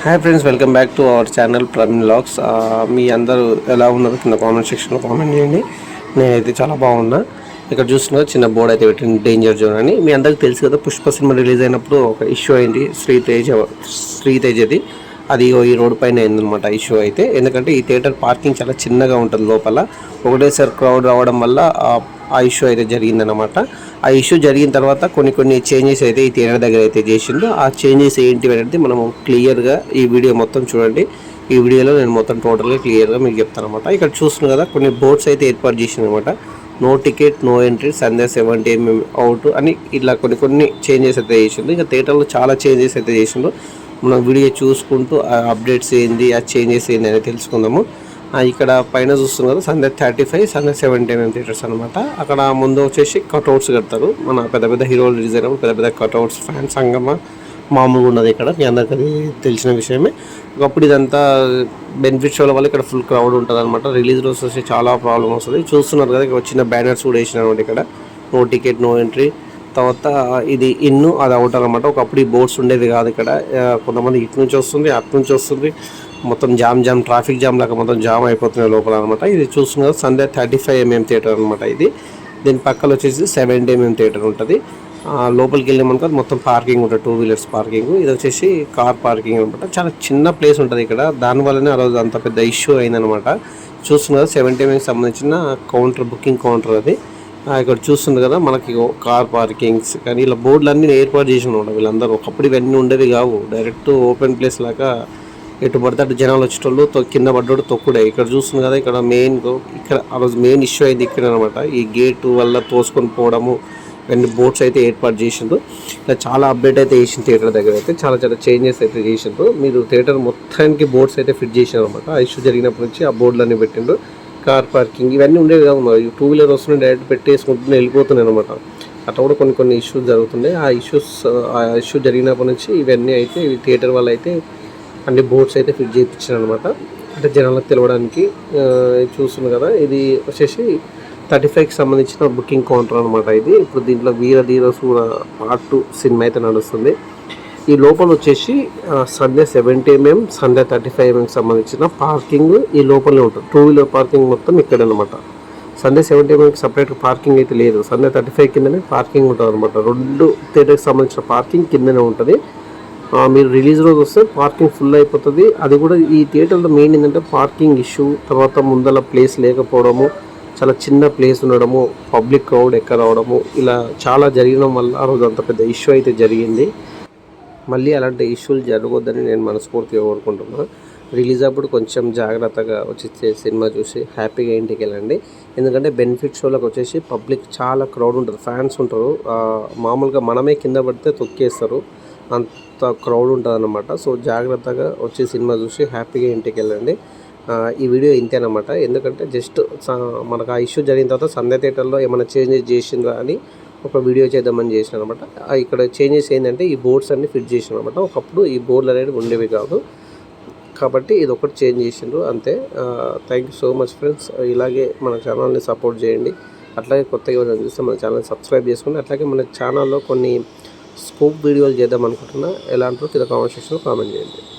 Hi friends, welcome back to our channel Praveen vlogs. మీ అందరూ ఎలా ఉన్నారు కింద కామెంట్ సెక్షన్లో కామెంట్ చేయండి. నేనైతే చాలా బాగున్నా. ఇక్కడ చూస్తున్నారు చిన్న బోర్డ్ అయితే పెట్టింది, డేంజర్ జోన్ అని. మీ అందరికి తెలుసు కదా, పుష్ప సినిమా రిలీజ్ అయినప్పుడు ఒక ఇష్యూ అయింది శ్రీతేజది. అది ఈ రోడ్ పైన అయిందనమాట ఇష్యూ అయితే. ఎందుకంటే ఈ థియేటర్ పార్కింగ్ చాలా చిన్నగా ఉంటుంది, లోపల ఒకటేసారి క్రౌడ్ రావడం వల్ల ఆ ఇష్యూ అయితే జరిగిందనమాట. ఆ ఇష్యూ జరిగిన తర్వాత కొన్ని చేంజెస్ అయితే ఈ థియేటర్ దగ్గర అయితే చేసిండు. ఆ చేంజెస్ ఏంటి అనేది మనము క్లియర్గా ఈ వీడియో మొత్తం చూడండి. ఈ వీడియోలో నేను మొత్తం టోటల్గా క్లియర్గా మీకు చెప్తాను అనమాట. ఇక్కడ చూస్తున్నాం కదా, కొన్ని బోర్డ్స్ అయితే ఏర్పాటు చేసింది అనమాట. No ticket, no entry, Sunday 70 mm out అని ఇలా కొన్ని చేంజెస్ అయితే చేసిండు. ఇంకా థియేటర్లో చాలా చేంజెస్ అయితే చేసిండు. మనం వీడియో చూసుకుంటూ ఆ అప్డేట్స్ ఏంది, ఆ చేంజెస్ ఏంది అనేది తెలుసుకుందాము. ఇక్కడ పైన చూస్తున్నారు సండే 35, సండే 70 mm థియేటర్స్ అనమాట. అక్కడ ముందు వచ్చేసి కట్అవుట్స్ కడతారు. మన పెద్ద హీరోలు రిలీజ్ అయినప్పుడు పెద్ద కట్అవుట్స్, ఫ్యాన్స్ సంగమ మామూలుగా ఉన్నది ఇక్కడ. మీ అందరికీ అది తెలిసిన విషయమే. ఒకప్పుడు ఇదంతా బెనిఫిట్ షోల వల్ల ఇక్కడ ఫుల్ క్రౌడ్ ఉంటుంది అనమాట. రిలీజ్ రోజు వచ్చి చాలా ప్రాబ్లం వస్తుంది. చూస్తున్నారు కదా, ఇక్కడ చిన్న బ్యానర్స్ కూడా వేసినారు అనమాట. ఇక్కడ నో టికెట్, నో ఎంట్రీ, తర్వాత ఇది ఇన్ను అది అవుట్ అనమాట. ఒకప్పుడు ఈ బోర్డ్స్ ఉండేది కాదు ఇక్కడ. కొంతమంది ఇటు నుంచి వస్తుంది, అటు నుంచి వస్తుంది, మొత్తం జామ్ ట్రాఫిక్ జామ్ లాగా మొత్తం జామ్ అయిపోతున్నాయి లోపల అనమాట. ఇది చూస్తున్నారు సండే 35 mm థియేటర్ అనమాట. ఇది దీని పక్కన వచ్చేసి 70 mm థియేటర్ ఉంటుంది. లోపలికి వెళ్ళామనుకో మొత్తం పార్కింగ్ ఉంటుంది, 2 వీలర్స్ పార్కింగ్. ఇది వచ్చేసి కార్ పార్కింగ్ అనమాట. చాలా చిన్న ప్లేస్ ఉంటుంది ఇక్కడ. దానివల్లనే ఆ రోజు అంత పెద్ద ఇష్యూ అయిందనమాట. చూస్తున్నారు 70 mm సంబంధించిన కౌంటర్, బుకింగ్ కౌంటర్ అది. ఇక్కడ చూస్తుంది కదా, మనకి కార్ పార్కింగ్స్ కానీ ఇలా బోర్డులు అన్నీ ఏర్పాటు చేసి ఉన్నాడు వీళ్ళందరూ. ఒకప్పుడు ఇవన్నీ ఉండేవి కావు, డైరెక్ట్ ఓపెన్ ప్లేస్ లాగా ఎటు పడితే అటు జనాలు వచ్చేటోళ్ళు, కింద పడ్డాడు తొక్కుడే. ఇక్కడ చూస్తుంది కదా, ఇక్కడ ఇక్కడ ఆ రోజు మెయిన్ ఇష్యూ అయింది ఇక్కడ అనమాట. ఈ గేటు వల్ల తోసుకొని పోవడము, ఇవన్నీ బోర్డ్స్ అయితే ఏర్పాటు చేసిండ్రు. ఇలా చాలా అప్డేట్ అయితే చేసింది థియేటర్ దగ్గర అయితే. చాలా చేంజెస్ అయితే చేసిండ్రు. మీరు థియేటర్ మొత్తానికి బోర్డ్స్ అయితే ఫిట్ చేసినారు అనమాట. ఆ ఇష్యూ జరిగినప్పటి నుంచి ఆ బోర్డులన్నీ పెట్టిండ్రు. కార్ పార్కింగ్ ఇవన్నీ ఉండేవి కాదు, 2 వీలర్ వస్తున్నాయి, డైరెక్ట్ పెట్టేసుకుంటూనే వెళ్ళిపోతున్నాయి అనమాట. అట్లా కూడా కొన్ని ఇష్యూస్ జరుగుతున్నాయి. ఆ ఇష్యూ జరిగినప్పటి నుంచి ఇవన్నీ అయితే థియేటర్ వల్ల అయితే అన్ని బోర్డ్స్ అయితే ఫిట్ చేయించారు అనమాట. అంటే జనాలకు తెలవడానికి. చూస్తున్నారు కదా, ఇది వచ్చేసి 35కి సంబంధించిన బుకింగ్ కౌంటర్ అనమాట. ఇది ఇప్పుడు దీంట్లో వీర సూర పార్ట్ 2 సినిమా అయితే నడుస్తుంది. ఈ లోపల వచ్చేసి సండే 70 mm, సండే 35 mm సంబంధించిన పార్కింగ్ ఈ లోపలనే ఉంటుంది. 2 వీలర్ పార్కింగ్ మొత్తం ఇక్కడ అనమాట. సండే 70 mm సపరేట్ పార్కింగ్ అయితే లేదు. సండే 35 కిందనే పార్కింగ్ ఉంటుంది అనమాట. 2 థియేటర్కి సంబంధించిన పార్కింగ్ కిందనే ఉంటుంది. మీరు రిలీజ్ రోజు వస్తే పార్కింగ్ ఫుల్ అయిపోతుంది. అది కూడా ఈ థియేటర్లో మెయిన్ ఏంటంటే పార్కింగ్ ఇష్యూ, తర్వాత ముందల ప్లేస్ లేకపోవడము, చాలా చిన్న ప్లేస్ ఉండడము, పబ్లిక్ క్రౌడ్ ఎక్కడ రావడము, ఇలా చాలా జరగడం వల్ల ఆ రోజు అంత పెద్ద ఇష్యూ అయితే జరిగింది. మళ్ళీ అలాంటి ఇష్యూలు జరగొద్దని నేను మనస్ఫూర్తిగా కోరుకుంటున్నాను. రిలీజ్ అప్పుడు కొంచెం జాగ్రత్తగా వచ్చి సినిమా చూసి హ్యాపీగా ఇంటికి వెళ్ళండి. ఎందుకంటే బెనిఫిట్ షోలకు వచ్చేసి పబ్లిక్ చాలా క్రౌడ్ ఉంటుంది, ఫ్యాన్స్ ఉంటారు. మామూలుగా మనమే కింద పడితే తొక్కేస్తారు, అంత క్రౌడ్ ఉంటుంది అన్నమాట. సో జాగ్రత్తగా వచ్చి సినిమా చూసి హ్యాపీగా ఇంటికి వెళ్ళండి. ఈ వీడియో ఇంతేనమాట. ఎందుకంటే జస్ట్ మనకు ఆ ఇష్యూ జరిగిన తర్వాత సండే థియేటర్లో ఏమైనా చేంజెస్ చేసిండ్రా అని ఒక వీడియో చేద్దామని చేసిన అనమాట. ఇక్కడ చేంజెస్ ఏంటంటే ఈ బోర్డ్స్ అన్ని ఫిట్ చేసిన అనమాట. ఒకప్పుడు ఈ బోర్డులు అనేవి ఉండేవి కాదు, కాబట్టి ఇది ఒకటి చేంజ్ చేసిండ్రు అంతే. Thank you so much friends. ఇలాగే మన ఛానల్ని సపోర్ట్ చేయండి. అట్లాగే కొత్తగా ఏమైనా చూస్తే మన ఛానల్ని సబ్స్క్రైబ్ చేసుకోండి. అట్లాగే మన ఛానల్లో కొన్ని స్కూప్ వీడియోలు చేద్దాం అనుకుంటున్నా. ఎలా అంటారో కింద కామెంట్ సెక్షన్లో కామెంట్ చేయండి.